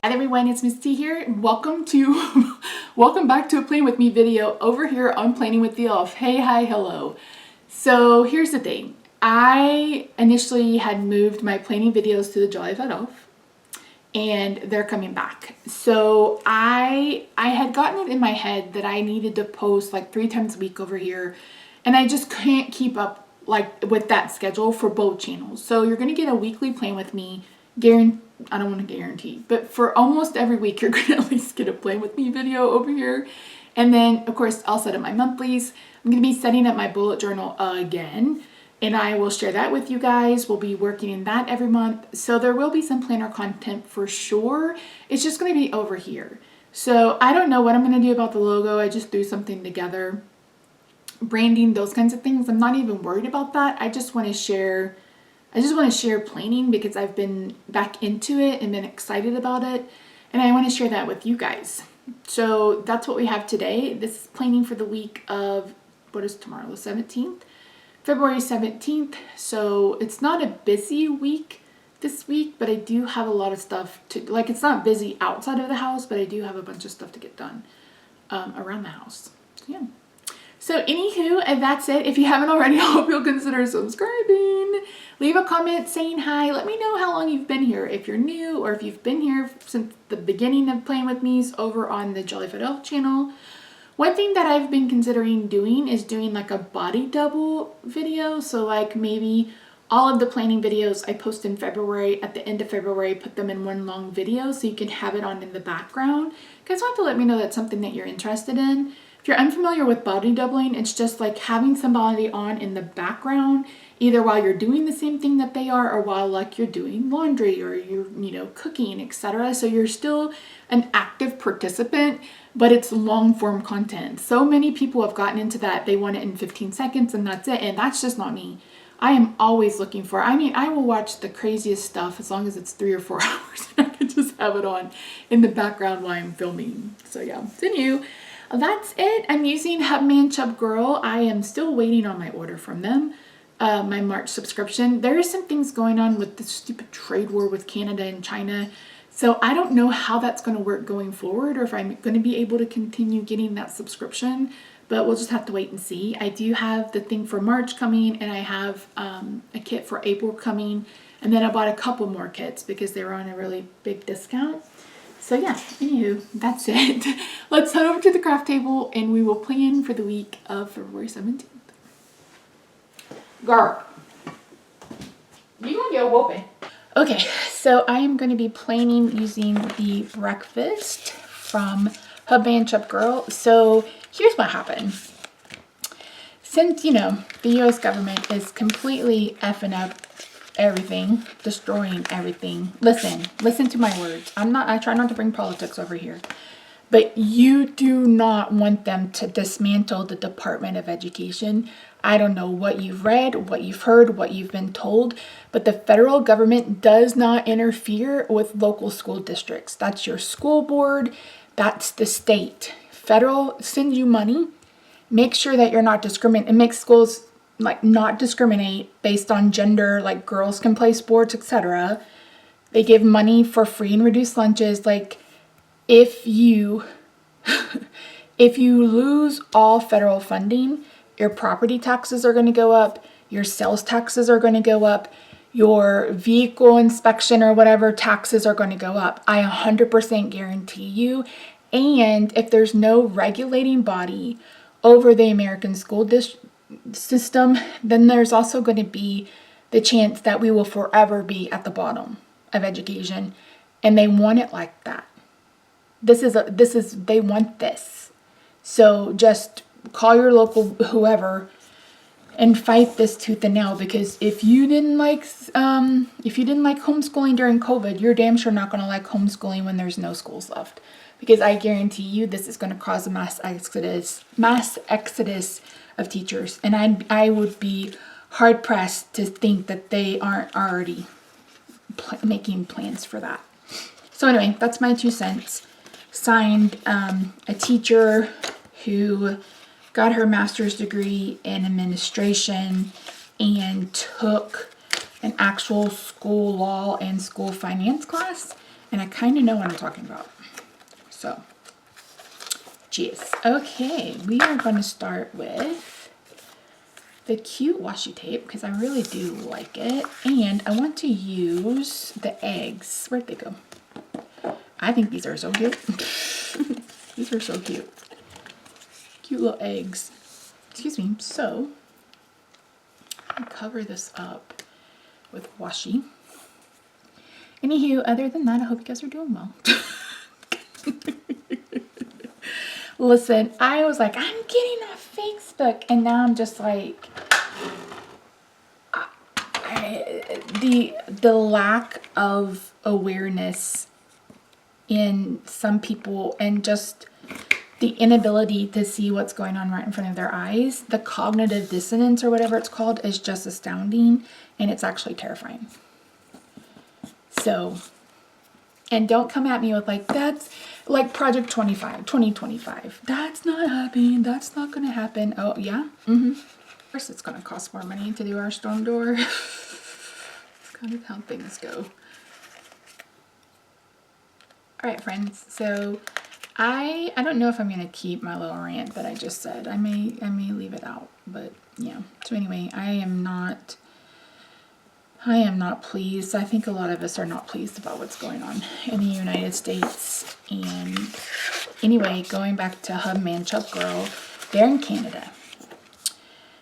Hi everyone, it's Miss T here. Welcome back to a Playing With Me video over here on Planning with the Elf. Hey, hi, hello. So here's the thing. I initially had moved my planning videos to the Jolly Fat Elf and they're coming back. So I had gotten it in my head that I needed to post like 3 times a week over here, and I just can't keep up like with that schedule for both channels. So you're gonna get a weekly Playing With Me I don't want to guarantee, but for almost every week you're going to at least get a Play With Me video over here. And then of course I'll set up my monthlies. I'm going to be setting up my bullet journal again, and I will share that with you guys. We'll be working in that every month. So there will be some planner content for sure. It's just going to be over here. So I don't know what I'm going to do about the logo. I just threw something together. Branding, those kinds of things. I'm not even worried about that. I just want to share planning because I've been back into it and been excited about it, and I want to share that with you guys. So that's what we have today. This is planning for the week of, what is tomorrow, the 17th? February 17th. So it's not a busy week this week, but I do have a lot of stuff to, like, it's not busy outside of the house, but I do have a bunch of stuff to get done around the house. So yeah. So anywho, and that's it. If you haven't already, I hope you'll consider subscribing. Leave a comment saying hi. Let me know how long you've been here. If you're new or if you've been here since the beginning of Playing With Me's over on the Jolly Fat Elf channel. One thing that I've been considering doing is doing like a body double video. So like maybe all of the planning videos I post in February, at the end of February, put them in one long video so you can have it on in the background. You guys want to let me know that's something that you're interested in. If you're unfamiliar with body doubling, it's just like having somebody on in the background, either while you're doing the same thing that they are or while like you're doing laundry or you're cooking, etc. So you're still an active participant, but it's long form content. So many people have gotten into that. They want it in 15 seconds and that's it. And that's just not me. I am always looking for, I will watch the craziest stuff as long as it's 3 or 4 hours. I can just have it on in the background while I'm filming. So yeah, so anywho, that's it. I'm using Hubman Chubgirl. I am still waiting on my order from them, my March subscription. There are some things going on with the stupid trade war with Canada and China. So I don't know how that's going to work going forward or if I'm going to be able to continue getting that subscription, but we'll just have to wait and see. I do have the thing for March coming, and I have a kit for April coming, and then I bought a couple more kits because they were on a really big discount. So yeah, anywho, that's it. Let's head over to the craft table and we will plan for the week of February 17th. Girl, you gonna get a whooping. Okay, so I am going to be planning using the breakfast from Hubman Chubgirl. So here's what happened. Since, the US government is completely effing up everything, destroying everything. Listen to my words. I try not to bring politics over here, but you do not want them to dismantle the Department of Education. I don't know what you've read, what you've heard, what you've been told, but the federal government does not interfere with local school districts. That's your school board. That's the state. Federal sends you money. Make sure that you're not discriminating. It makes schools like not discriminate based on gender, like girls can play sports, etc. They give money for free and reduced lunches. Like if you lose all federal funding, your property taxes are going to go up, your sales taxes are going to go up, your vehicle inspection or whatever taxes are going to go up. I 100% guarantee you. And if there's no regulating body over the American school system, then there's also going to be the chance that we will forever be at the bottom of education, and they want it like that. They want this. So just call your local whoever and fight this tooth and nail, because if you didn't like homeschooling during COVID, you're damn sure not going to like homeschooling when there's no schools left, because I guarantee you this is going to cause a mass exodus of teachers, and I would be hard pressed to think that they aren't already making plans for that. So anyway, that's my 2 cents. Signed, a teacher who got her master's degree in administration and took an actual school law and school finance class. And I kind of know what I'm talking about. So, geez. Okay, we are going to start with the cute washi tape because I really do like it. And I want to use the eggs. Where'd they go? I think these are so cute. These are so cute. Cute little eggs. Excuse me. So, I'm going to cover this up with washi. Anywho, other than that, I hope you guys are doing well. Listen, I was like, I'm getting off Facebook, and now I'm just like, the lack of awareness in some people, and just the inability to see what's going on right in front of their eyes, the cognitive dissonance or whatever it's called, is just astounding, and it's actually terrifying. So, and don't come at me with like, that's like Project 2025. That's not happening. That's not going to happen. Oh, yeah? Of course it's going to cost more money to do our storm door. It's kind of how things go. All right, friends. So I don't know if I'm going to keep my little rant that I just said. I may leave it out, but yeah. So anyway, I am not pleased. I think a lot of us are not pleased about what's going on in the United States. And anyway, going back to Hubman, Chubgirl, they're in Canada.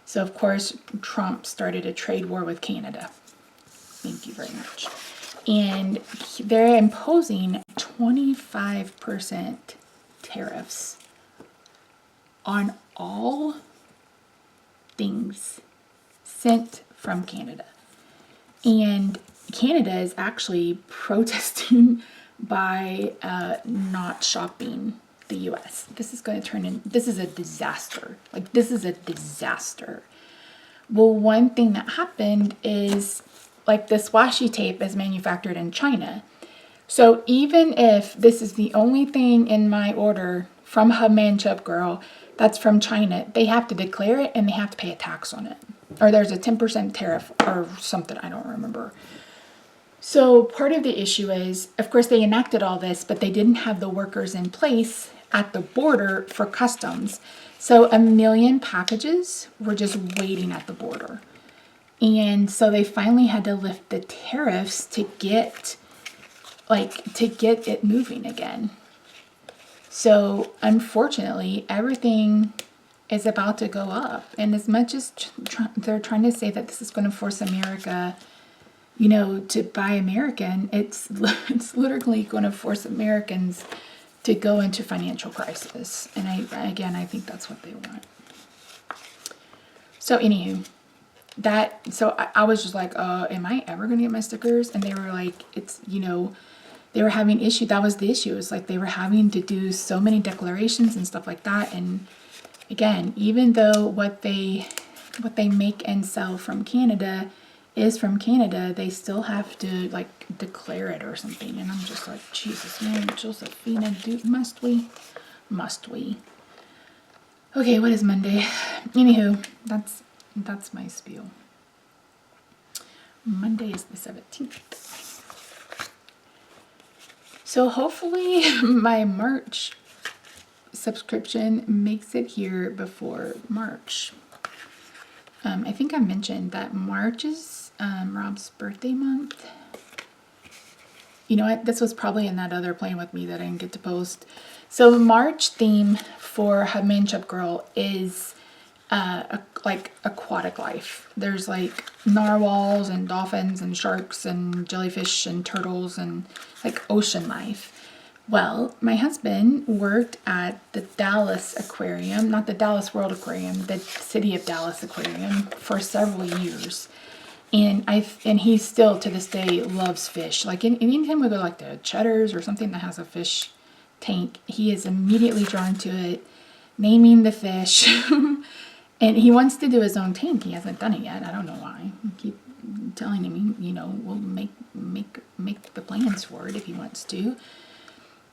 So of course, Trump started a trade war with Canada. Thank you very much. And they're imposing 25% tariffs on all things sent from Canada. And Canada is actually protesting by not shopping the U.S. This is going to turn in, this is a disaster. Like, this is a disaster. Well, one thing that happened is, like, this washi tape is manufactured in China. So even if this is the only thing in my order from Hubman Chubgirl that's from China, they have to declare it and they have to pay a tax on it. Or there's a 10% tariff or something, I don't remember. So part of the issue is, of course, they enacted all this, but they didn't have the workers in place at the border for customs. So 1 million packages were just waiting at the border. And so they finally had to lift the tariffs to get it moving again. So unfortunately, everything is about to go up. And as much as they're trying to say that this is going to force America, you know, to buy American, it's literally going to force Americans to go into financial crisis. And I think that's what they want. So anywho, I was just like, am I ever going to get my stickers? And they were like, it's, you know, they were having issue. That was the issue. It's like they were having to do so many declarations and stuff like that. And again, even though what they make and sell from Canada is from Canada, they still have to like declare it or something. And I'm just like, Jesus, man, Josephina, must we? Must we? Okay, what is Monday? Anywho, that's my spiel. Monday is the 17th. So hopefully my March subscription makes it here before March. I think I mentioned that March is Rob's birthday month. You know what? This was probably in that other Playing With Me that I didn't get to post. So the March theme for Hubman Chubgirl is like aquatic life. There's like narwhals and dolphins and sharks and jellyfish and turtles and like ocean life. Well, my husband worked at the Dallas Aquarium, not the Dallas World Aquarium, the City of Dallas Aquarium for several years. And he still to this day loves fish. Like anytime we go like to Cheddar's or something that has a fish tank, he is immediately drawn to it, naming the fish. And he wants to do his own tank. He hasn't done it yet. I don't know why. I keep telling him, you know, we'll make the plans for it if he wants to.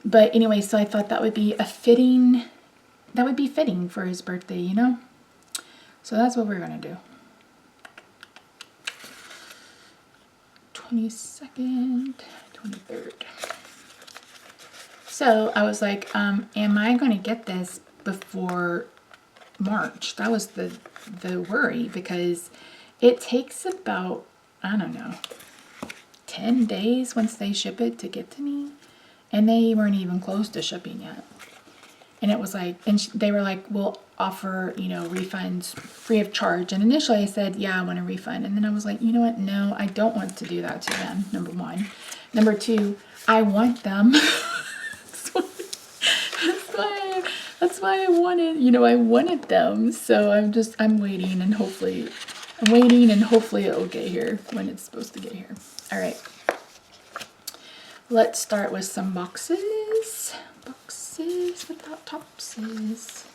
But anyway, so I thought that would be fitting for his birthday, you know? So that's what we're going to do. 22nd, 23rd. So I was like, am I going to get this before March? That was the worry, because it takes about, I don't know, 10 days once they ship it to get to me. And they weren't even close to shipping yet. And it was like, and they were like, we'll offer, you know, refunds free of charge. And initially I said, yeah, I want a refund. And then I was like, you know what? No, I don't want to do that to them, number one. Number two, I want them. That's why I wanted, you know, I wanted them. So I'm waiting, and hopefully it will get here when it's supposed to get here. All right. Let's start with some boxes. Boxes without topses.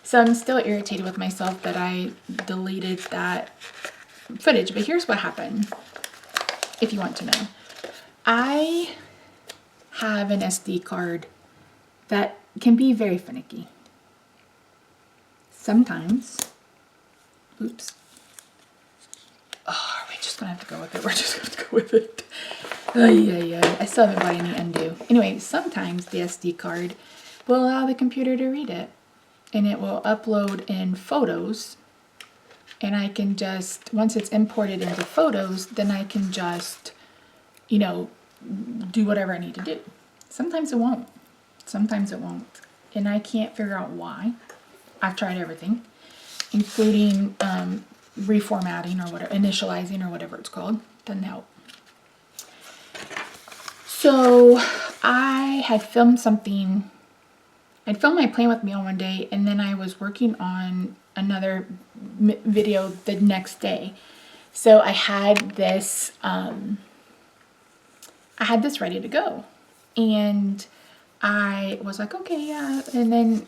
So I'm still irritated with myself that I deleted that footage, but here's what happened, if you want to know. I have an SD card that can be very finicky. Sometimes, oops. Oh, are we just gonna have to go with it? We're just gonna have to go with it. Yeah. I still haven't bought any undo. Anyway, sometimes the SD card will allow the computer to read it, and it will upload in photos, and I can just, once it's imported into photos, then I can just, you know, do whatever I need to do. Sometimes it won't. Sometimes it won't. And I can't figure out why. I've tried everything, including reformatting or whatever, initializing or whatever it's called. Doesn't help. So I had filmed something. I'd filmed my Playing With Me on one day, and then I was working on another video the next day. So I had this ready to go, and I was like, okay, yeah, and then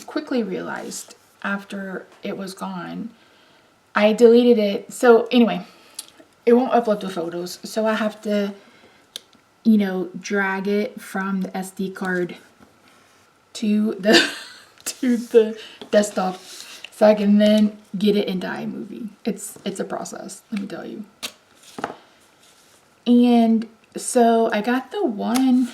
quickly realized after it was gone, I deleted it. So anyway, it won't upload the photos, so I have to, you know, drag it from the SD card to the desktop, so I can then get it into iMovie. It's a process, let me tell you. And so I got the one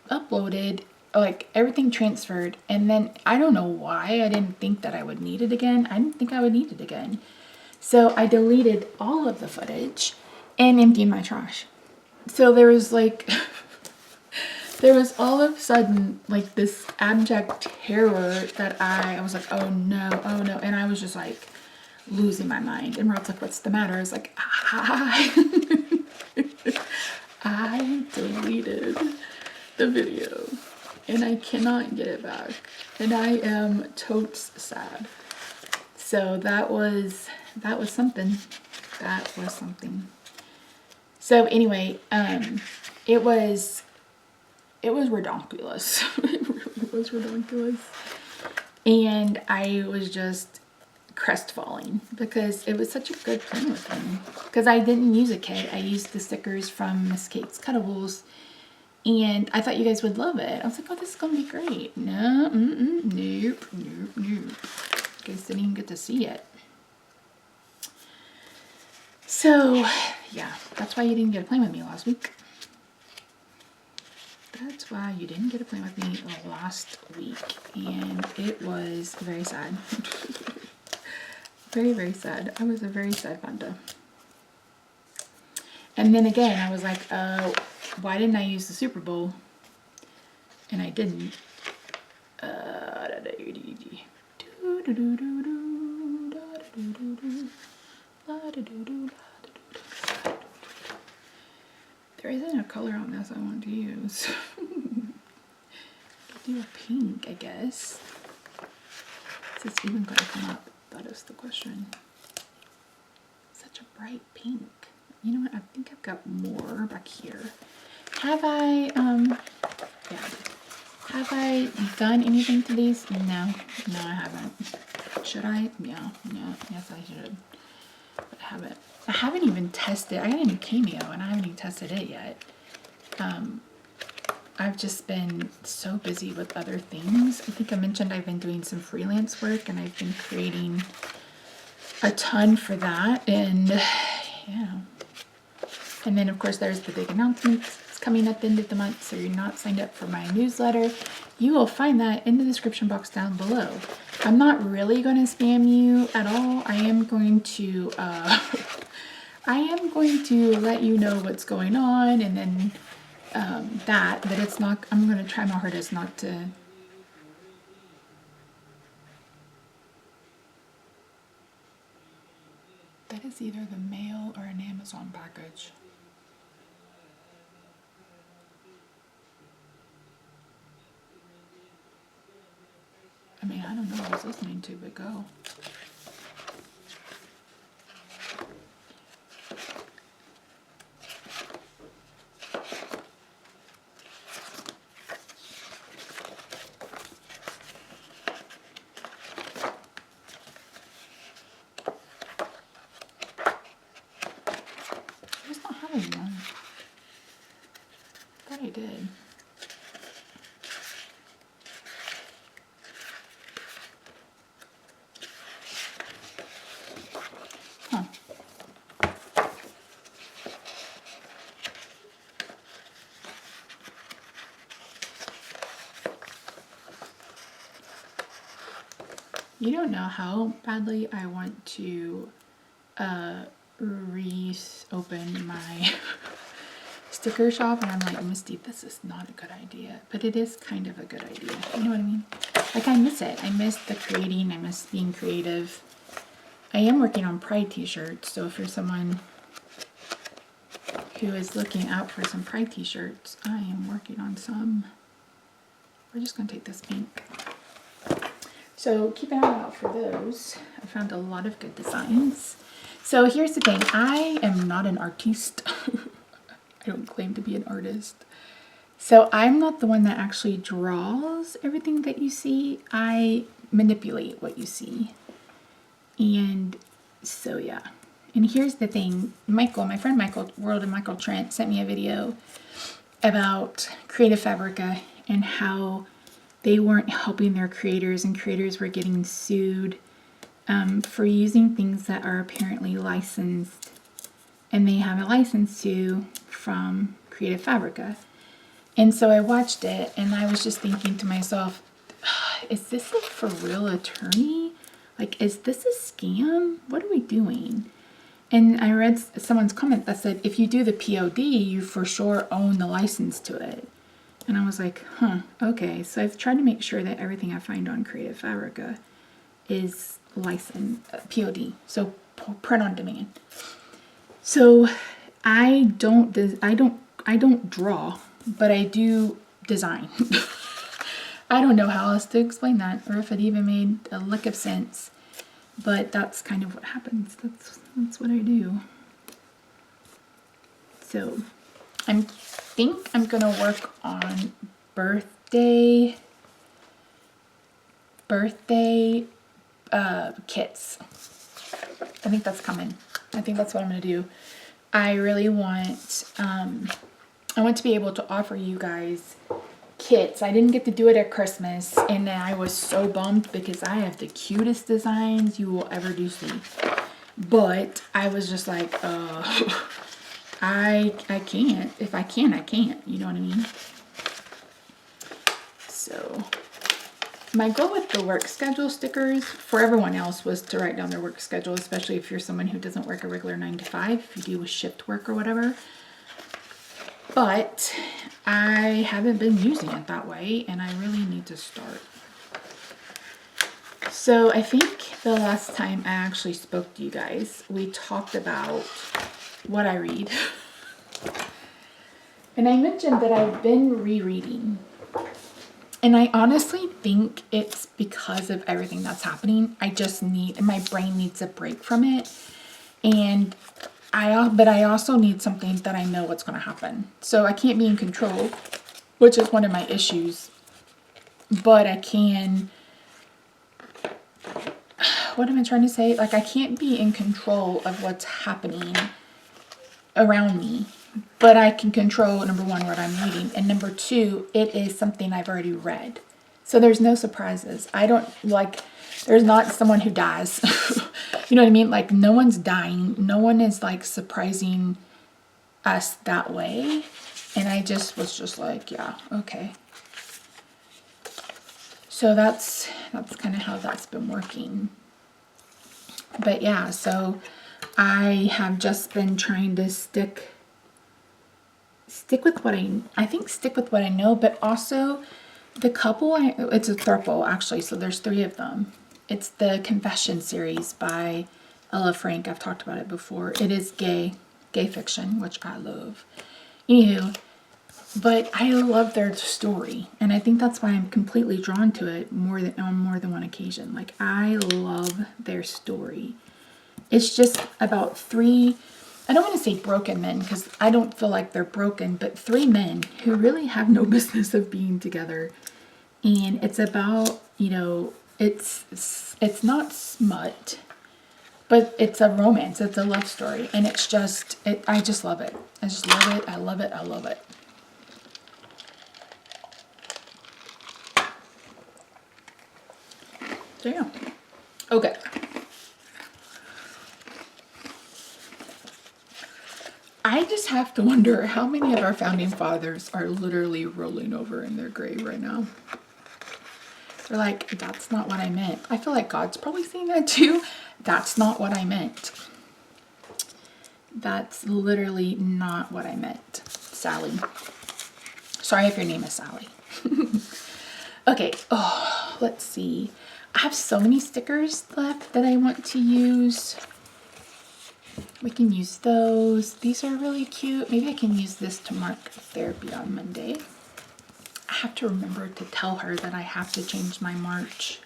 uploaded, like everything transferred, and then I don't know why I didn't think that I would need it again. I didn't think I would need it again. So I deleted all of the footage and emptied my trash. So there was like, there was all of a sudden like this abject terror that I was like, oh no. And I was just like losing my mind. And Rob's like, what's the matter? I was like, I deleted the video and I cannot get it back. And I am totes sad. So that was something. That was something. So anyway, it was redonkulous. It really was redonkulous. And I was just crestfallen because it was such a good Playing With Me. Because I didn't use a kit. I used the stickers from Miss Kate's Cuttables. And I thought you guys would love it. I was like, oh, this is going to be great. No, nope. You guys didn't even get to see it. So, yeah, that's why you didn't get to Play With Me last week. That's why you didn't get to Play With Me last week. And it was very sad. Very, very sad. I was a very sad Fanta. And then again, I was like, why didn't I use the Super Bowl? And I didn't. There isn't a color on this I want to use. I'll do a pink, I guess. Is this even going to come up? That is the question. Such a bright pink. You know what? I think I've got more back here. Have I, yeah. Have I done anything to these? No, I haven't. Should I? Yeah, yes I should. But I haven't even tested. I got a new Cameo and I haven't even tested it yet. I've just been so busy with other things. I think I mentioned I've been doing some freelance work and I've been creating a ton for that. And yeah. And then of course there's the big announcements coming at the end of the month, so you're not signed up for my newsletter, you will find that in the description box down below. I'm not really going to spam you at all. I am going to let you know what's going on, and then but it's not, I'm going to try my hardest not to. That is either the mail or an Amazon package. I mean, I don't know what I was listening to, but go. I just not having one. I thought I did. Huh. You don't know how badly I want to reopen my sticker shop, and I'm like, Misty, this is not a good idea, but it is kind of a good idea. You know what I mean? Like, I miss it. I miss the creating. I miss being creative. I am working on Pride t-shirts, so if you're someone who is looking out for some Pride t-shirts, I am working on some. We're just going to take this pink. So keep an eye out for those. I found a lot of good designs. So here's the thing. I am not an artiste. I don't claim to be an artist. So I'm not the one that actually draws everything that you see. I manipulate what you see. And so yeah. And here's the thing. Michael, my friend Michael, World and Michael Trent, sent me a video about Creative Fabrica and how they weren't helping their creators, and creators were getting sued for using things that are apparently licensed, and they have a license to from Creative Fabrica. And so I watched it, and I was just thinking to myself, is this a for real attorney? Like, is this a scam? What are we doing? And I read someone's comment that said, if you do the POD, you for sure own the license to it. And I was like, huh, okay. So I've tried to make sure that everything I find on Creative Fabrica is licensed, POD, so print on demand. So I don't draw, but I do design. I don't know how else to explain that, or if it even made a lick of sense, but that's kind of what happens. That's what I do. So I think I'm gonna work on birthday kits. I think that's coming. I think that's what I'm gonna do. I really want, I want to be able to offer you guys kits. I didn't get to do it at Christmas, and I was so bummed because I have the cutest designs you will ever do see. But I was just like, I can't. If I can, I can't. You know what I mean? So my goal with the work schedule stickers for everyone else was to write down their work schedule, especially if you're someone who doesn't work a regular 9 to 5, if you do a shift work or whatever. But I haven't been using it that way, and I really need to start. So I think the last time I actually spoke to you guys, we talked about what I read. And I mentioned that I've been rereading. And I honestly think it's because of everything that's happening. My brain needs a break from it. But I also need something that I know what's going to happen. So I can't be in control, which is one of my issues. But I can, what am I trying to say? Like, I can't be in control of what's happening around me. But I can control, number one, what I'm reading. And number two, it is something I've already read. So there's no surprises. I don't, like, there's not someone who dies. You know what I mean? Like, no one's dying. No one is, like, surprising us that way. And I just was just like, yeah, okay. So that's kind of how that's been working. But yeah, so I have just been trying to stick with what stick with what I know, but also the couple, it's a throuple actually, so there's 3 of them. It's the Confession series by Ella Frank. I've talked about it before. It is gay fiction, which I love. Anywho, but I love their story, and I think that's why I'm completely drawn to it on more than one occasion. Like, I love their story. It's just about 3, I don't want to say broken men, because I don't feel like they're broken, but 3 men who really have no business of being together. And it's about, you know, it's not smut, but it's a romance. It's a love story, and it's just, I just love it. I just love it. I love it. I love it. So yeah. Okay. I just have to wonder how many of our founding fathers are literally rolling over in their grave right now. They're like, that's not what I meant. I feel like God's probably saying that too. That's not what I meant. That's literally not what I meant. Sally. Sorry if your name is Sally. Okay. Oh, let's see. I have so many stickers left that I want to use. We can use those. These are really cute. Maybe I can use this to mark therapy on Monday. I have to remember to tell her that I have to change my March.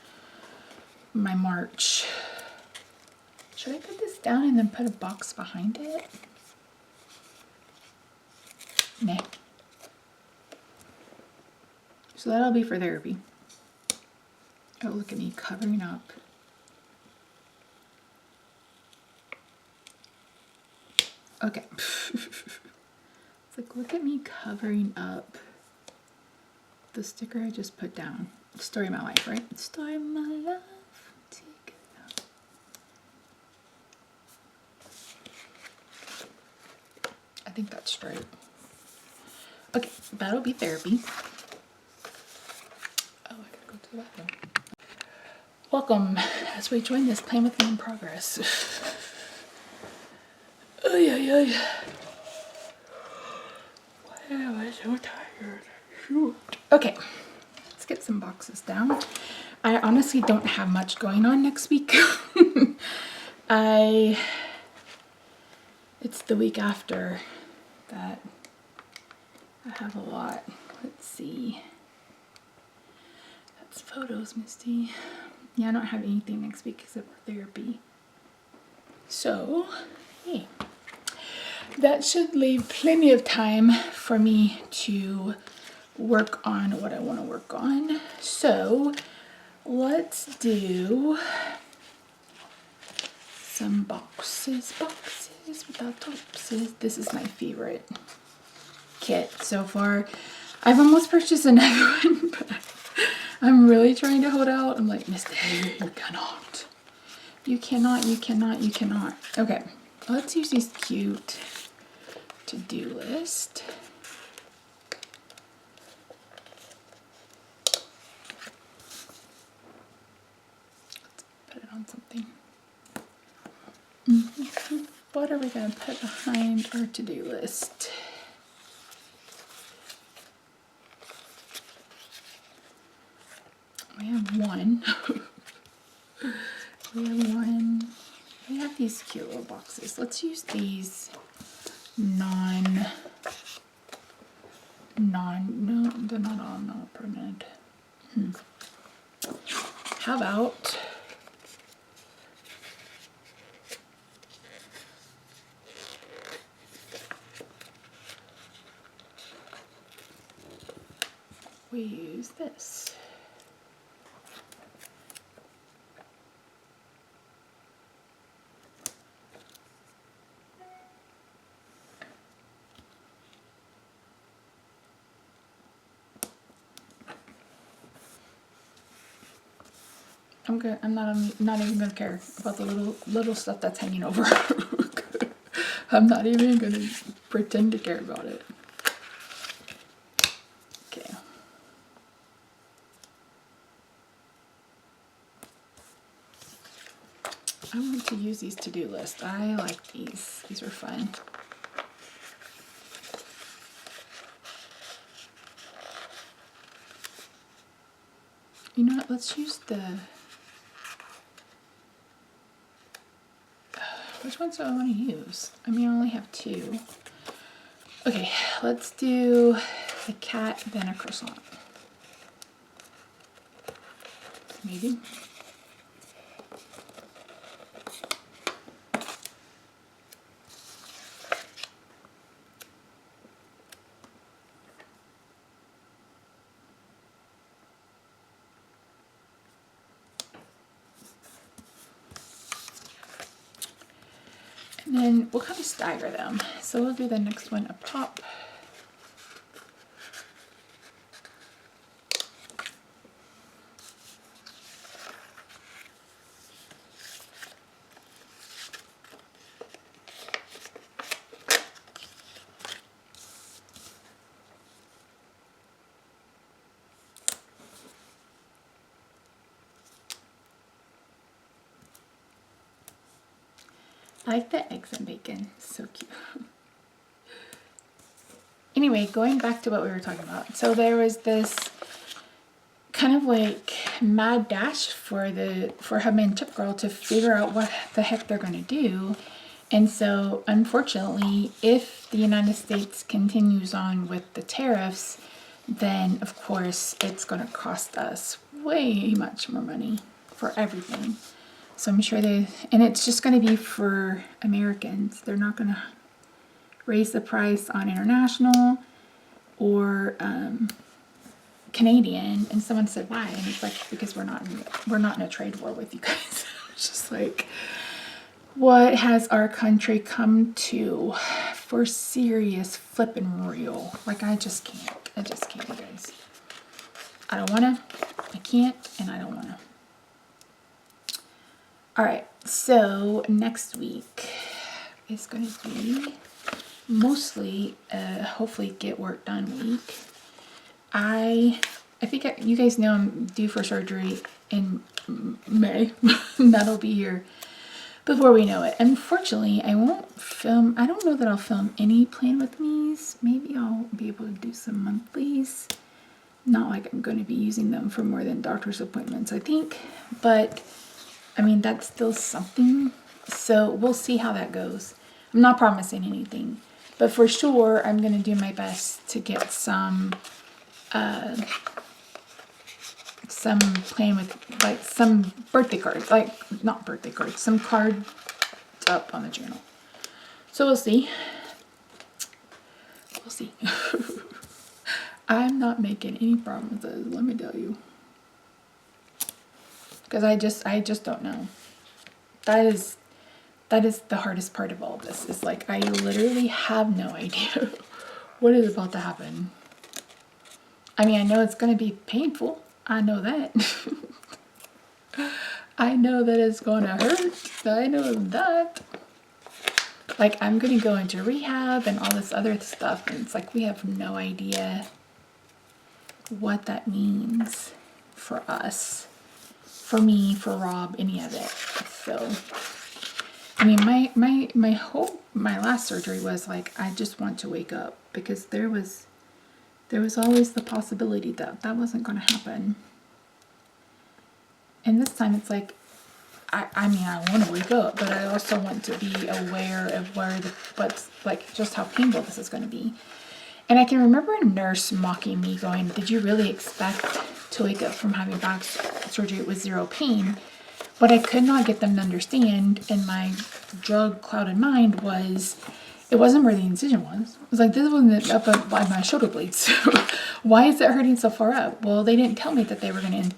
Should I put this down and then put a box behind it? Nah. So that'll be for therapy. Oh, look at me covering up. Okay. It's like, look at me covering up the sticker I just put down. Story of my life, right? Story of my life. Take it out. I think that's straight. Okay, that'll be therapy. Oh, I gotta go to the bathroom. Welcome as we join this Plan With Me in progress. Oh, yeah. Wow, I'm so tired. Shoot. Okay, let's get some boxes down. I honestly don't have much going on next week. It's the week after that I have a lot. Let's see. That's photos, Misty. Yeah, I don't have anything next week except for therapy. So, hey. That should leave plenty of time for me to work on what I want to work on. So, let's do some boxes without topses. This is my favorite kit so far. I've almost purchased another one, but I'm really trying to hold out. I'm like, Misty, you cannot. You cannot. Okay, let's use these cute to-do list. Let's put it on something. What are we going to put behind our to-do list? We have one. We have these cute little boxes. Let's use these no, they're not all not permanent. How about we use this? I'm good. I'm not even gonna care about the little stuff that's hanging over. I'm not even gonna pretend to care about it. I want to use these to-do lists. I like these. These are fun. You know what? Let's use the... Which ones do I want to use? I mean, I only have 2. Okay, let's do a cat, then a croissant. Maybe. And then we'll kind of stagger them. So we'll do the next one up top. I like the eggs and bacon. So cute. Anyway, going back to what we were talking about. So there was this kind of like mad dash for Hubman and Chubgirl to figure out what the heck they're going to do. And so unfortunately, if the United States continues on with the tariffs, then of course it's going to cost us way much more money for everything. So I'm sure and it's just going to be for Americans. They're not going to raise the price on international or Canadian. And someone said, why? And it's like, because we're not in a trade war with you guys. It's just like, what has our country come to for serious flipping real? Like, I just can't, you guys. I don't want to, I can't, and I don't want to. All right, so next week is going to be mostly hopefully get work done week. I think you guys know I'm due for surgery in May. That'll be here before we know it. Unfortunately, I won't film. I don't know that I'll film any Plan With Me's. Maybe I'll be able to do some monthlies. Not like I'm going to be using them for more than doctor's appointments, I think, but I mean, that's still something, so we'll see how that goes. I'm not promising anything, but for sure, I'm going to do my best to get some Plan With, like, some birthday cards, like, not birthday cards, some cards up on the channel. So we'll see. We'll see. I'm not making any promises, let me tell you. Because I just don't know. That is the hardest part of all this. Is like, I literally have no idea what is about to happen. I mean, I know it's going to be painful. I know that. I know that it's going to hurt. I know that. Like, I'm going to go into rehab and all this other stuff. And it's like, we have no idea what that means for us. For me, for Rob, any of it. So, I mean, my hope, my last surgery was like, I just want to wake up, because there was always the possibility that that wasn't going to happen. And this time it's like, I mean, I want to wake up, but I also want to be aware of what's like, just how painful this is going to be. And I can remember a nurse mocking me, going, did you really expect to wake up from having back surgery with 0 pain? What I could not get them to understand in my drug-clouded mind was, it wasn't where the incision was. It was like, this wasn't up by my shoulder blades. Why is it hurting so far up? Well, they didn't tell me that they were going to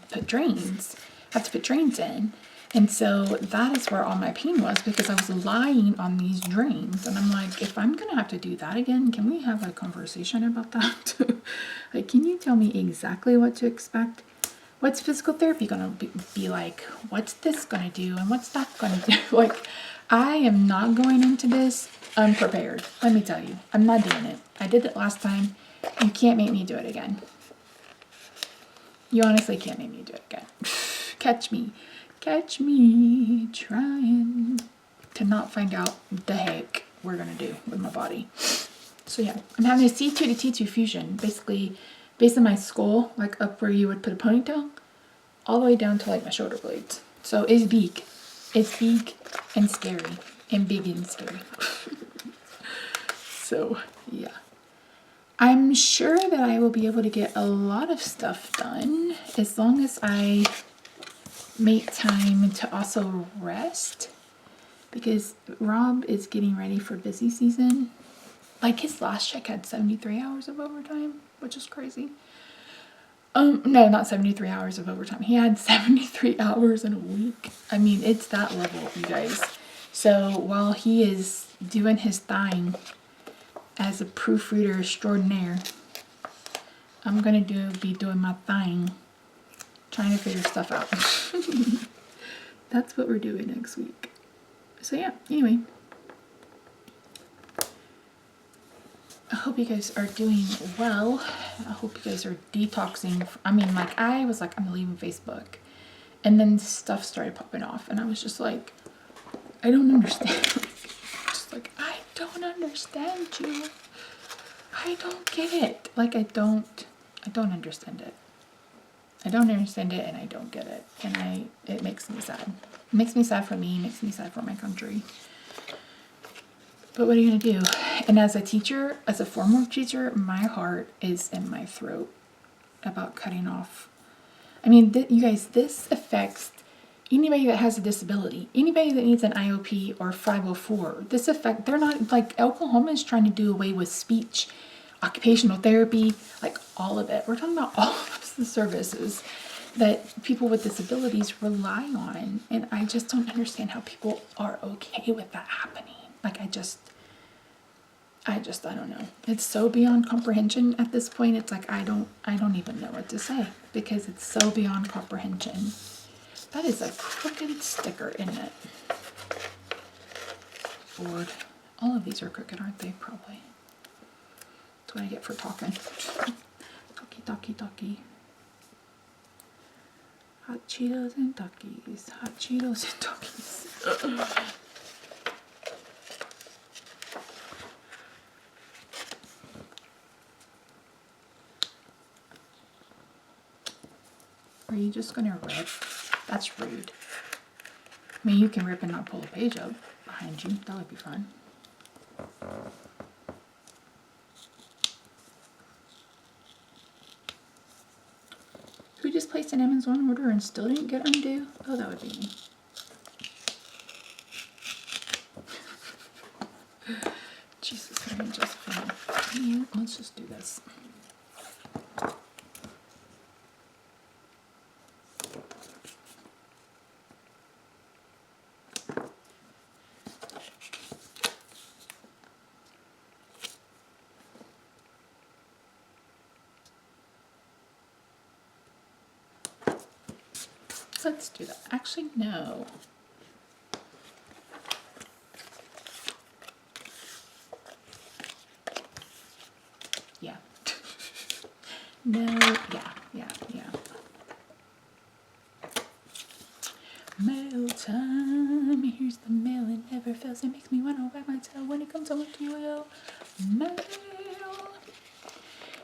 have to put drains in. And so that is where all my pain was, because I was lying on these drains. And I'm like, if I'm going to have to do that again, can we have a conversation about that? Like, can you tell me exactly what to expect? What's physical therapy going to be like? What's this going to do? And what's that going to do? Like, I am not going into this unprepared. Let me tell you, I'm not doing it. I did it last time. You can't make me do it again. You honestly can't make me do it again. Catch me Catch me trying to not find out what the heck we're gonna do with my body. So yeah, I'm having a C2 to T2 fusion, basically based on my skull, like up where you would put a ponytail, all the way down to like my shoulder blades. So it's big. It's big and scary, and big and scary. So yeah. I'm sure that I will be able to get a lot of stuff done as long as I make time to also rest, because Rob is getting ready for busy season. Like his last check had 73 hours of overtime, which is crazy. No, not 73 hours of overtime. He had 73 hours in a week. I mean, it's that level, you guys. So while he is doing his thing as a proofreader extraordinaire, I'm gonna be doing my thing, trying to figure stuff out. That's what we're doing next week. So yeah, anyway. I hope you guys are doing well. I hope you guys are detoxing. I mean, like, I was like, I'm leaving Facebook. And then stuff started popping off. And I was just like, I don't understand. Just like, I don't understand you. I don't get it. Like, I don't understand it. I don't understand it and I don't get it. And it makes me sad. It makes me sad for me. It makes me sad for my country. But what are you going to do? And as a teacher, as a former teacher, my heart is in my throat about cutting off. I mean, you guys, this affects anybody that has a disability, anybody that needs an IOP or 504. They're not, like, Oklahoma is trying to do away with speech, occupational therapy, like all of it. We're talking about all of the services that people with disabilities rely on. And I just don't understand how people are okay with that happening. Like, I don't know. It's so beyond comprehension at this point. It's like, I don't even know what to say because it's so beyond comprehension. That is a crooked sticker, isn't it? Board. All of these are crooked, aren't they? Probably. That's what I get for talking. Talkie. Hot Cheetos and Takis. Hot Cheetos and Takis. Are you just gonna rip? That's rude. I mean, you can rip and not pull a page up behind you. That would be fun. Who just placed an Amazon order and still didn't get undue? Oh, that would be me. Jesus, Mary and Josephine. Let's just do this. Let's do that. Actually, no. Yeah. No, yeah. Mail time. Here's the mail. It never fails. It makes me want to wag my tail when it comes over to you. Mail.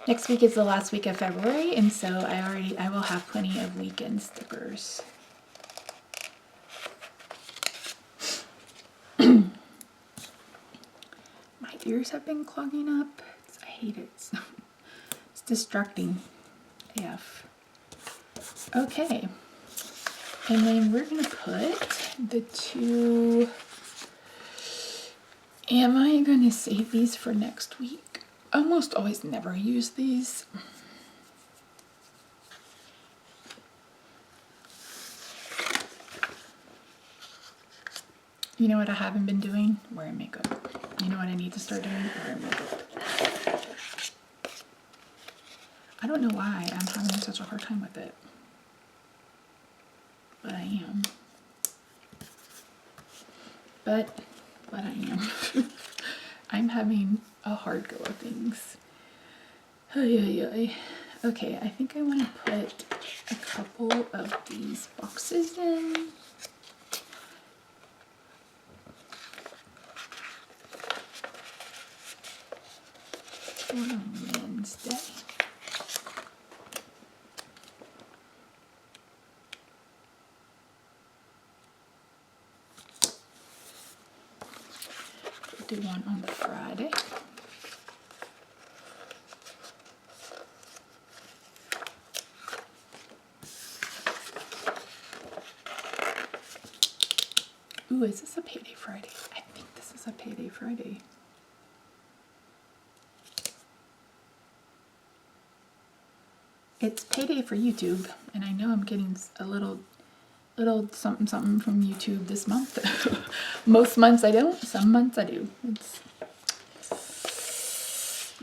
Next week is the last week of February, and so I will have plenty of weekend stickers. My ears have been clogging up. I hate it. It's distracting AF. Okay. And then we're going to put the two... Am I going to save these for next week? I almost always never use these. You know what I haven't been doing? Wearing makeup. You know what I need to start doing? Wearing makeup. I don't know why I'm having such a hard time with it. But I am. But I am. I'm having a hard go of things. Okay, I think I want to put a couple of these boxes in. On Wednesday. Do one on Friday. Ooh, is this a payday Friday? I think this is a payday Friday. It's payday for YouTube, and I know I'm getting a little something something from YouTube this month. Most months I don't, some months I do.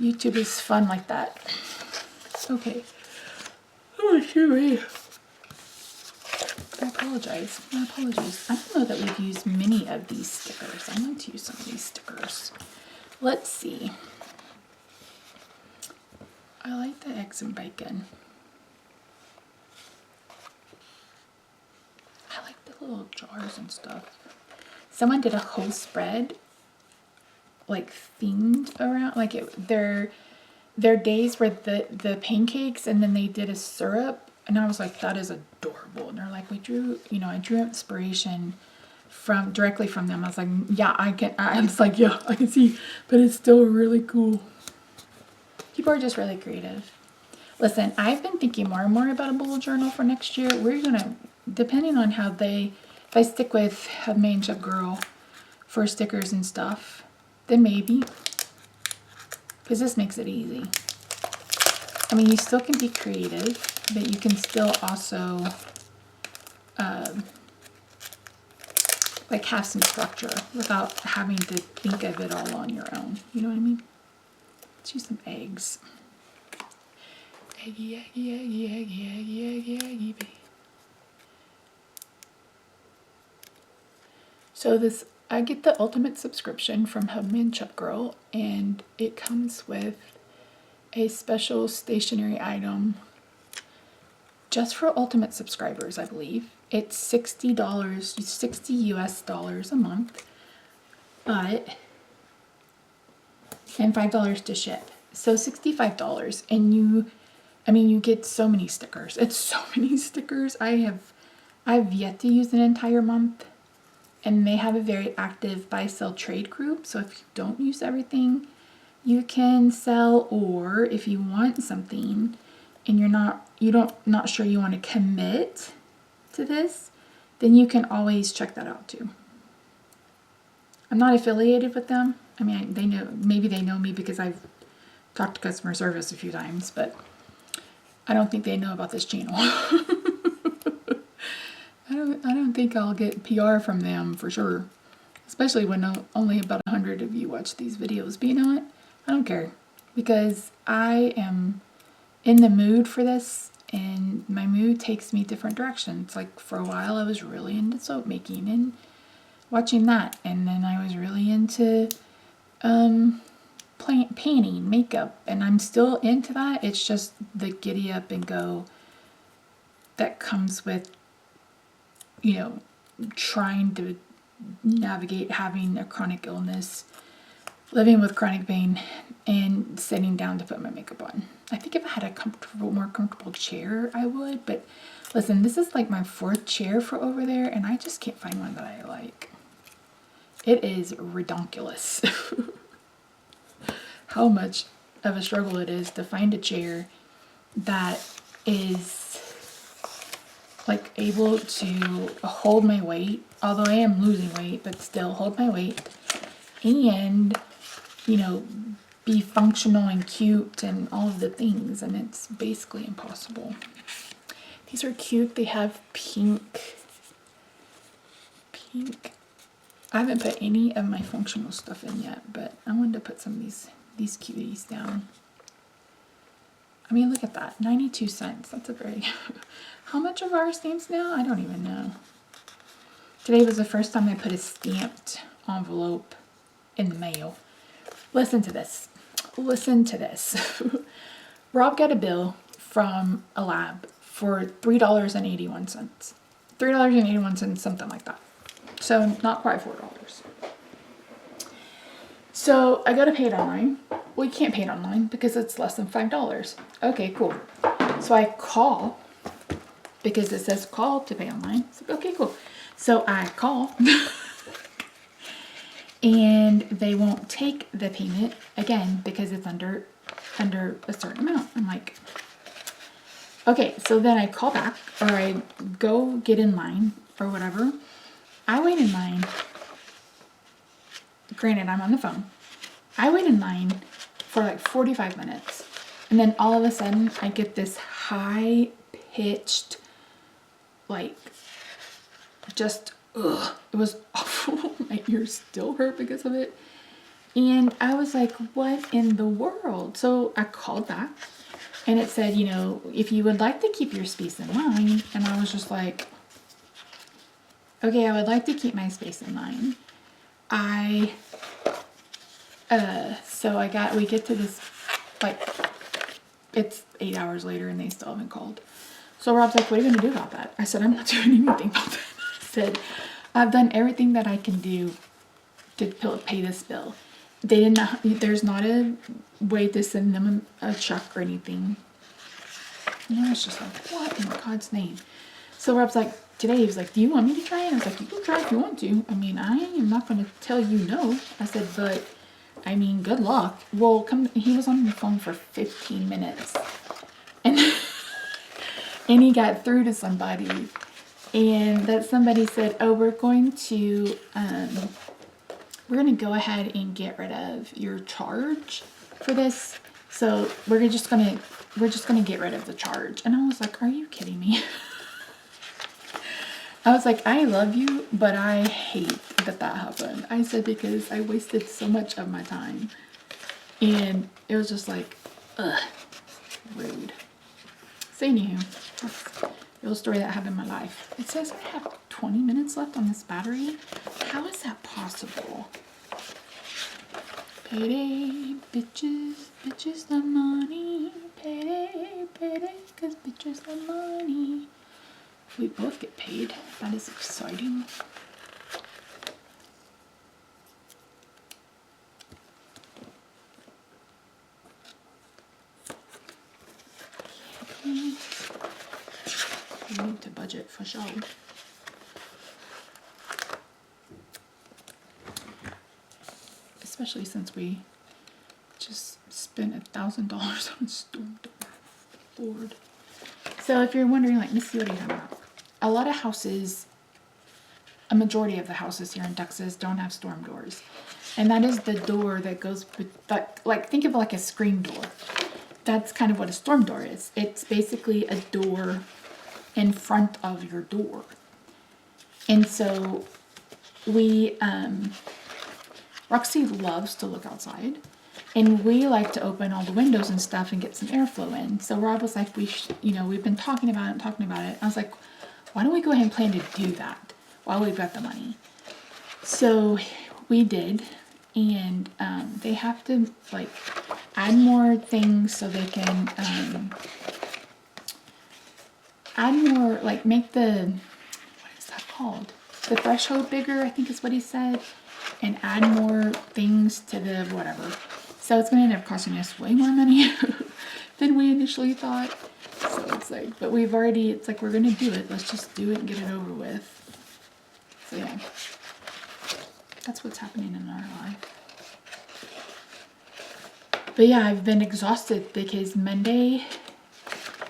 YouTube is fun like that. Okay. Oh, shoot. I apologize. My apologies. I don't know that we've used many of these stickers. I want to use some of these stickers. Let's see. I like the eggs and bacon. I like the little jars and stuff. Someone did a whole spread, like themed around, like their days were the pancakes, and then they did a syrup, and I was like, that is adorable. And they're like, I drew inspiration directly from them. I was like, yeah, I was like, yeah, I can see, but it's still really cool. People are just really creative. Listen, I've been thinking more and more about a bullet journal for next year. We're gonna, depending on how if I stick with Hubman Chubgirl for stickers and stuff, then maybe, because this makes it easy. I mean, you still can be creative, but you can still also like have some structure without having to think of it all on your own. You know what I mean? Let's use some eggs. Eggy, eggy, eggy, eggy, eggy, eggy, eggy, baby. So this, I get the ultimate subscription from Hubman Chubgirl, and it comes with a special stationery item just for ultimate subscribers, I believe. It's $60, 60 US dollars a month, and $5 to ship. So $65, and you get so many stickers. It's so many stickers. I've yet to use an entire month, and they have a very active buy-sell trade group. So if you don't use everything, you can sell, or if you want something and you're not sure you want to commit to this, then you can always check that out too. I'm not affiliated with them. I mean, maybe they know me because I've talked to customer service a few times, but I don't think they know about this channel. I don't think I'll get PR from them for sure, especially when only about 100 of you watch these videos. But you know what? I don't care, because I am in the mood for this, and my mood takes me different directions. Like for a while I was really into soap making and watching that, and then I was really into painting, makeup, and I'm still into that. It's just the giddy up and go that comes with, trying to navigate having a chronic illness, living with chronic pain, and sitting down to put my makeup on. I think if I had a more comfortable chair, I would. But listen, this is like my 4th chair for over there, and I just can't find one that I like. It is redonkulous. How much of a struggle it is to find a chair that is like able to hold my weight, although I am losing weight, but still hold my weight, and be functional and cute and all of the things, and it's basically impossible. These are cute. They have pink. I haven't put any of my functional stuff in yet, but I wanted to put some of these cuties down. I mean, look at that, 92 cents. That's a very, how much of our stamps now? I don't even know. Today was the first time I put a stamped envelope in the mail. Listen to this. Listen to this. Rob got a bill from a lab for $3.81. $3.81, something like that. So not quite $4. So I go to pay it online. Well, you can't pay it online because it's less than $5. Okay, cool. So I call because it says call to pay online. So, okay, cool. So I call and they won't take the payment again because it's under a certain amount. I'm like, okay, so then I call back or I go get in line or whatever. I wait in line. Granted, I'm on the phone. I wait in line for like 45 minutes. And then all of a sudden I get this high pitched, like, just, ugh, it was awful. My ears still hurt because of it. And I was like, what in the world? So I called back and it said, you know, if you would like to keep your space in line. And I was just like, okay, I would like to keep my space in line. So we get to this, like, it's 8 hours later and they still haven't called. So Rob's like, what are you going to do about that? I said, I'm not doing anything about that. I said, I've done everything that I can do to pay this bill. They did not, there's not a way to send them a check or anything. And I was just like, what in God's name? So Rob's like, today he was like, do you want me to try it? I was like, you can try if you want to. I mean, I am not going to tell you no. I said, but I mean, good luck. Well, he was on the phone for 15 minutes. And and he got through to somebody. And that somebody said, oh, we're going to go ahead and get rid of your charge for this. So we're just gonna get rid of the charge. And I was like, are you kidding me? I was like, I love you, but I hate that happened. I said, because I wasted so much of my time. And it was just like, ugh, rude. So anywho, that's a real story that happened in my life. It says I have 20 minutes left on this battery. How is that possible? Payday, bitches, bitches the money. Payday, payday, cause bitches the money. We both get paid. That is exciting. We need to budget for sure. Especially since we just spent $1,000 on storm door. Lord. So if you're wondering, like, Missy, what are you talking about? A lot of houses, a majority of the houses here in Texas don't have storm doors. And that is the door that goes, like, think of it like a screen door. That's kind of what a storm door is. It's basically a door in front of your door. And so Roxy loves to look outside. And we like to open all the windows and stuff and get some airflow in. So Rob was like, we've been talking about it. I was like, why don't we go ahead and plan to do that while we've got the money? So we did. And they have to, like, add more things so they can add more, like, make the, what is that called? The threshold bigger, I think is what he said. And add more things to the whatever. So it's going to end up costing us way more money than we initially thought. So it's like, but it's like, we're going to do it. Let's just do it and get it over with. So yeah, that's what's happening in our life. But yeah, I've been exhausted because Monday,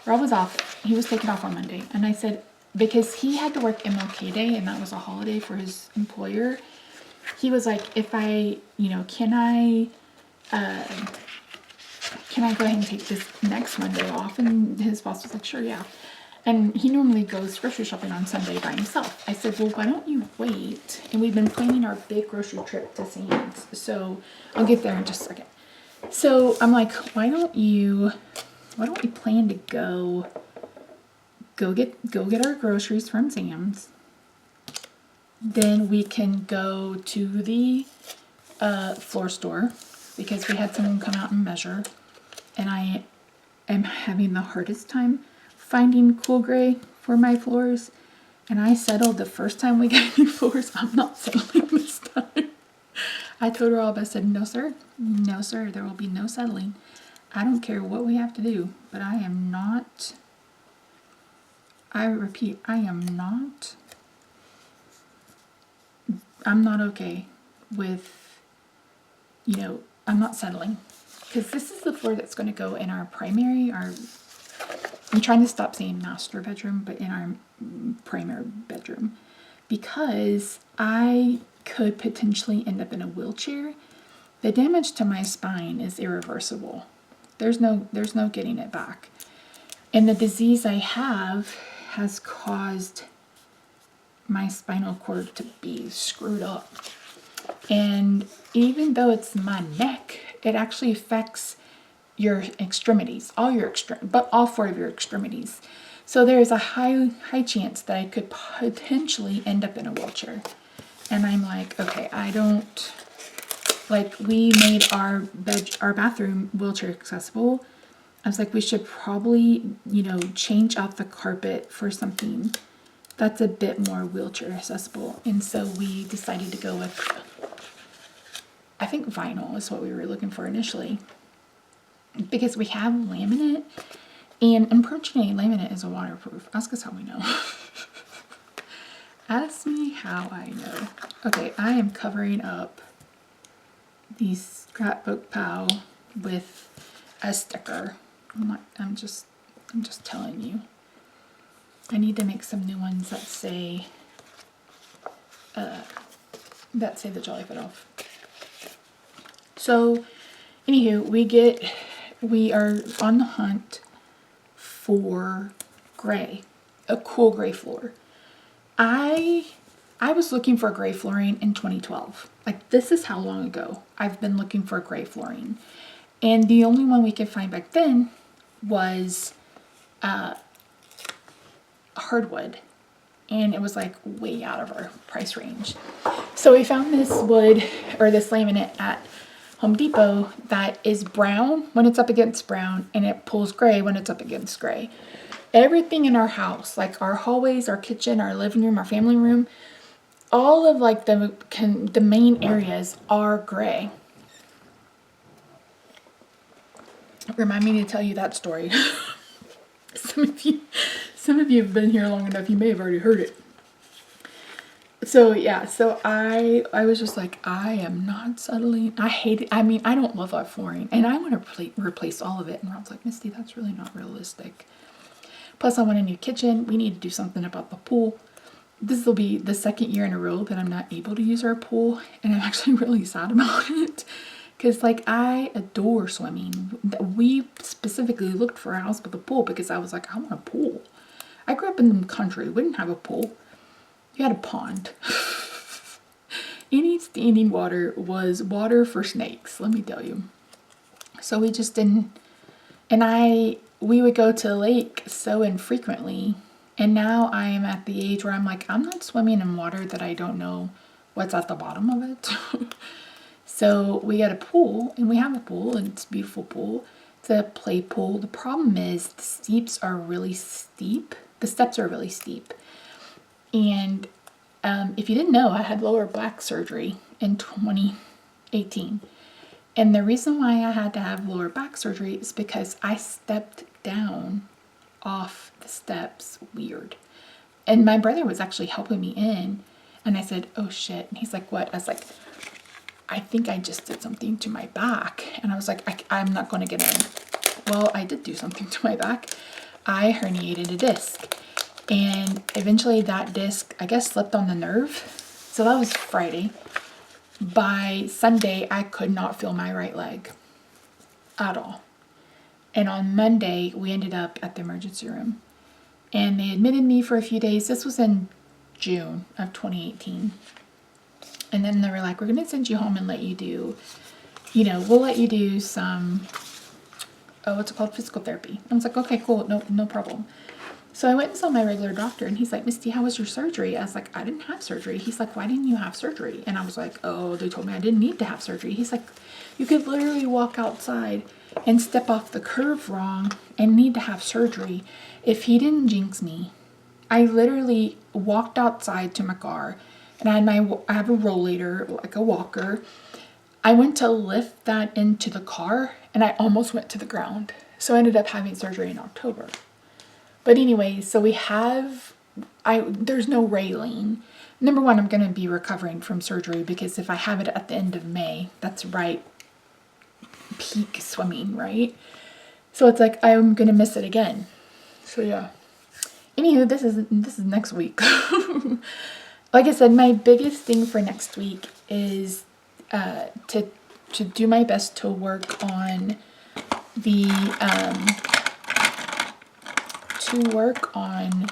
Rob was off. He was taken off on Monday. And I said, because he had to work MLK Day and that was a holiday for his employer. He was like, can I go ahead and take this next Monday off? And his boss was like, sure, yeah. And he normally goes grocery shopping on Sunday by himself. I said, well, why don't you wait? And we've been planning our big grocery trip to Sam's. So I'll get there in just a second. So I'm like, why don't we plan to go get our groceries from Sam's. Then we can go to the floor store because we had someone come out and measure. And am having the hardest time finding cool gray for my floors. And I settled the first time we got new floors. I'm not settling this time. I told her all, I said, no sir, no sir, there will be no settling. I don't care what we have to do, but I am not, I repeat, I'm not okay with, you know, I'm not settling. Because this is the floor that's going to go in our primary, I'm trying to stop saying master bedroom, but in our primary bedroom. Because I could potentially end up in a wheelchair. The damage to my spine is irreversible. There's no getting it back. And the disease I have has caused my spinal cord to be screwed up. And even though it's my neck, it actually affects your extremities, all 4 of your extremities. So there is a high chance that I could potentially end up in a wheelchair. And I'm like, okay, I don't, like, we made our bathroom wheelchair accessible. I was like, we should probably, you know, change out the carpet for something that's a bit more wheelchair accessible. And so we decided to go with, I think vinyl is what we were looking for initially. Because we have laminate, and unfortunately laminate is a waterproof. Ask us how we know. Ask me how I know. Okay, I am covering up the scrapbook pal with a sticker. I'm just telling you. I need to make some new ones that say the Jolly Fit Off. So, anywho, we are on the hunt for gray, a cool gray floor. I was looking for gray flooring in 2012. Like, this is how long ago I've been looking for gray flooring. And the only one we could find back then was hardwood. And it was like way out of our price range. So we found this wood, or this laminate at Home Depot that is brown when it's up against brown, and it pulls gray when it's up against gray. Everything in our house, like our hallways, our kitchen, our living room, our family room, all of like the main areas are gray. Remind me to tell you that story. Some of you have been here long enough, you may have already heard it. So yeah, so I was just like, I am not settling. I hate it. I mean, I don't love that flooring, and I want to replace all of it. And Rob's like, Misty, that's really not realistic. Plus, I want a new kitchen. We need to do something about the pool. This will be the second year in a row that I'm not able to use our pool, and I'm actually really sad about it. Because, like, I adore swimming. We specifically looked for a house with a pool because I was like, I want a pool. I grew up in the country. We didn't have a pool. You had a pond. Any standing water was water for snakes, let me tell you. So we just didn't. And we would go to the lake so infrequently. And now I am at the age where I'm like, I'm not swimming in water that I don't know what's at the bottom of it. So we got a pool, and we have a pool, and it's a beautiful pool. It's a play pool. The problem is the steps are really steep. And if you didn't know, I had lower back surgery in 2018. And the reason why I had to have lower back surgery is because I stepped down off the steps weird. And my brother was actually helping me in. And I said, oh shit. And he's like, what? I was like, I think I just did something to my back. And I was like, I'm not going to get in. Well, I did do something to my back. I herniated a disc. And eventually that disc, I guess, slipped on the nerve. So that was Friday. By Sunday, I could not feel my right leg at all. And on Monday, we ended up at the emergency room. And they admitted me for a few days. This was in June of 2018. And then they were like, we're going to send you home and let you do, we'll let you do some, what's it called? Physical therapy. I was like, okay, cool. No problem. So I went and saw my regular doctor, and he's like, Misty, how was your surgery? I was like, I didn't have surgery. He's like, why didn't you have surgery? And I was like, oh, they told me I didn't need to have surgery. He's like, you could literally walk outside and step off the curve wrong and need to have surgery. If he didn't jinx me, I literally walked outside to my car, and I have a rollator, like a walker. I went to lift that into the car, and I almost went to the ground. So I ended up having surgery in October. But anyway, so there's no railing. Number one, I'm going to be recovering from surgery, because if I have it at the end of May, that's right peak swimming, right? So it's like, I'm going to miss it again. So yeah. Anywho, this is next week. Like I said, my biggest thing for next week is to do my best to work on the to work on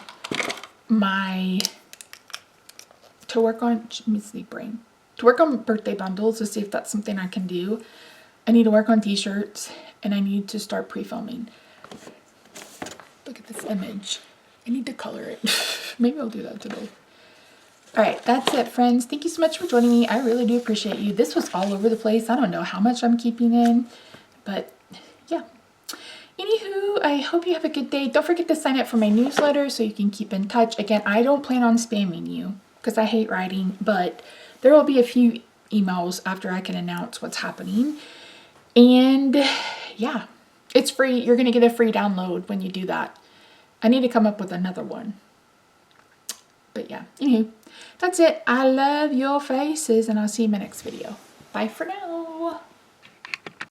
birthday bundles, to see if that's something I can do. I need to work on t-shirts, and I need to start pre-filming. Look at this image. I need to color it. Maybe I'll do that today. All right, that's it, friends. Thank you so much for joining me. I really do appreciate you. This was all over the place. I don't know how much I'm keeping in, but yeah. Anywho, I hope you have a good day. Don't forget to sign up for my newsletter so you can keep in touch. Again, I don't plan on spamming you because I hate writing, but there will be a few emails after I can announce what's happening. And yeah, it's free. You're going to get a free download when you do that. I need to come up with another one. But yeah, anywho, that's it. I love your faces, and I'll see you in my next video. Bye for now.